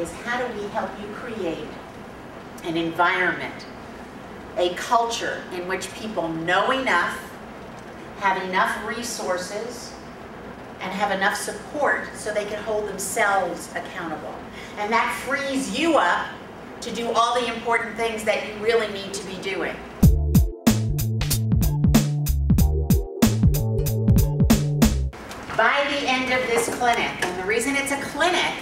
is how do we help you create an environment, a culture in which people know enough, have enough resources, and have enough support so they can hold themselves accountable. And that frees you up to do all the important things that you really need to be doing. By the end of this clinic, and the reason it's a clinic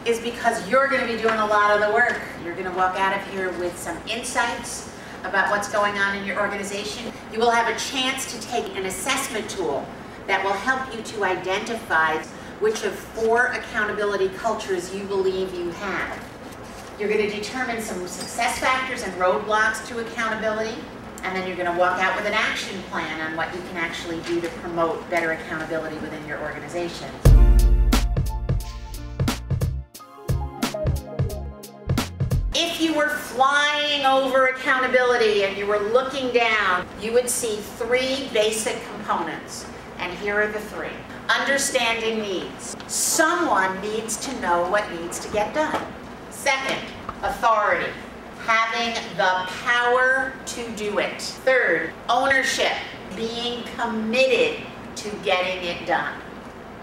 is because you're going to be doing a lot of the work. You're going to walk out of here with some insights about what's going on in your organization. You will have a chance to take an assessment tool that will help you to identify which of 4 accountability cultures you believe you have. You're going to determine some success factors and roadblocks to accountability, and then you're going to walk out with an action plan on what you can actually do to promote better accountability within your organization. If you were flying over accountability and you were looking down, you would see 3 basic components. And here are the 3. Understanding needs. Someone needs to know what needs to get done. Second, authority. Having the power to do it. Third, ownership. Being committed to getting it done.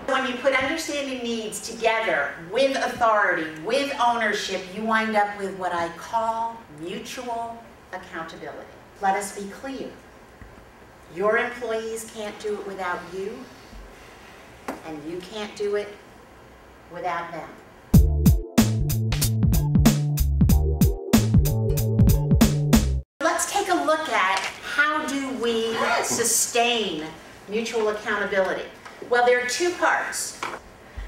When you put understanding needs together with authority, with ownership, you wind up with what I call mutual accountability. Let us be clear. Your employees can't do it without you, and you can't do it without them. Let's take a look at how do we sustain mutual accountability. Well, there are 2 parts.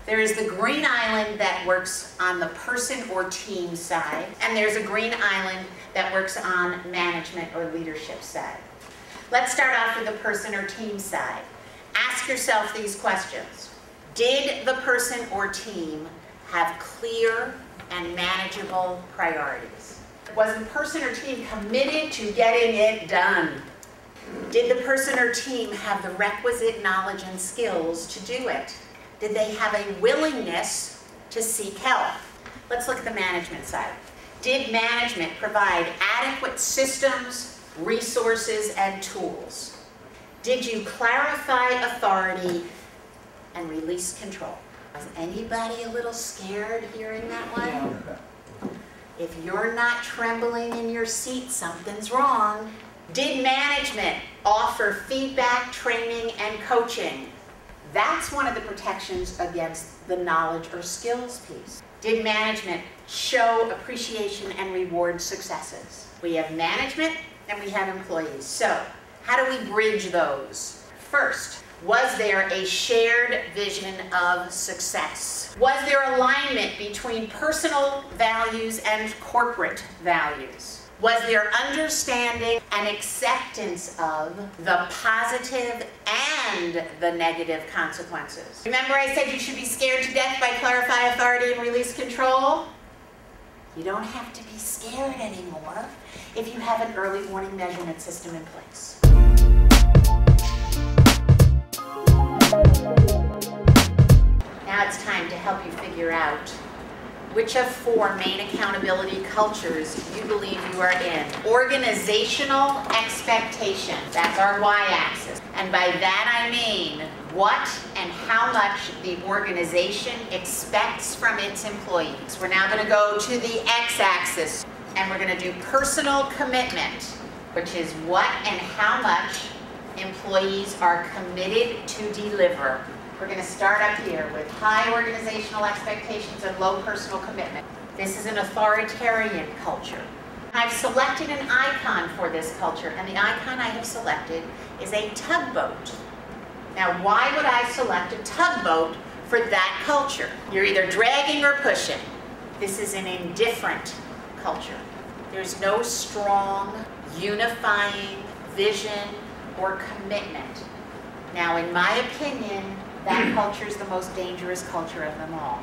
There is the green island that works on the person or team side, and there's a green island that works on management or leadership side. Let's start off with the person or team side. Ask yourself these questions. Did the person or team have clear and manageable priorities? Was the person or team committed to getting it done? Did the person or team have the requisite knowledge and skills to do it? Did they have a willingness to seek help? Let's look at the management side. Did management provide adequate systems, resources, and tools? Did you clarify authority and release control? Was anybody a little scared hearing that one? If you're not trembling in your seat, something's wrong. Did management offer feedback, training, and coaching? That's one of the protections against the knowledge or skills piece. Did management show appreciation and reward successes? We have management and we have employees. So, how do we bridge those? First, was there a shared vision of success? Was there alignment between personal values and corporate values? Was there understanding and acceptance of the positive and the negative consequences? Remember I said you should be scared to death by clarify authority and release control? You don't have to be scared anymore if you have an early warning measurement system in place. Now it's time to help you figure out which of 4 main accountability cultures you believe you are in. Organizational expectation, that's our y-axis. And by that I mean what and how much the organization expects from its employees. We're now going to go to the x-axis and we're going to do personal commitment, which is what and how much employees are committed to deliver. We're going to start up here with high organizational expectations and low personal commitment. This is an authoritarian culture. I've selected an icon for this culture, and the icon I have selected is a tugboat. Now, why would I select a tugboat for that culture? You're either dragging or pushing. This is an indifferent culture. There's no strong, unifying vision or commitment. Now, in my opinion, that culture is the most dangerous culture of them all.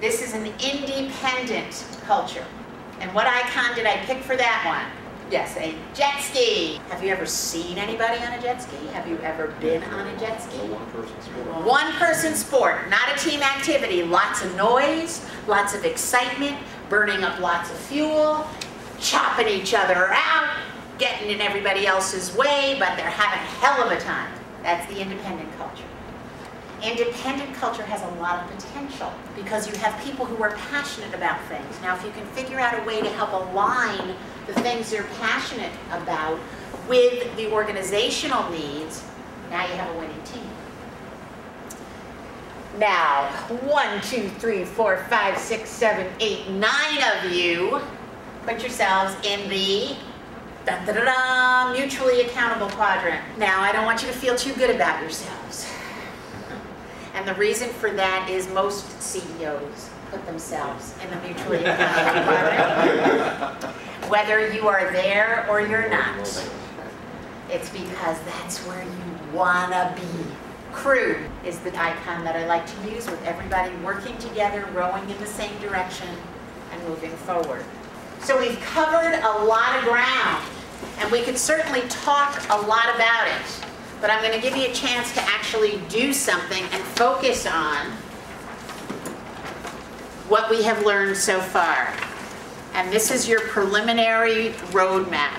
This is an independent culture. And what icon did I pick for that one? Yes, a jet ski. Have you ever seen anybody on a jet ski? Have you ever been on a jet ski? One-person sport. One-person sport, not a team activity. Lots of noise, lots of excitement, burning up lots of fuel, chopping each other out, getting in everybody else's way, but they're having a hell of a time. That's the independent culture. Independent culture has a lot of potential because you have people who are passionate about things. Now, if you can figure out a way to help align the things you're passionate about with the organizational needs, now you have a winning team. Now, 1, 2, 3, 4, 5, 6, 7, 8, 9 of you put yourselves in the mutually accountable quadrant. Now, I don't want you to feel too good about yourselves. And the reason for that is most CEOs put themselves in the mutually accountable quadrant. Whether you are there or you're not. It's because that's where you wanna be. Crew is the icon that I like to use with everybody working together, rowing in the same direction, and moving forward. So we've covered a lot of ground, and we could certainly talk a lot about it, but I'm going to give you a chance to actually do something and focus on what we have learned so far. And this is your preliminary roadmap.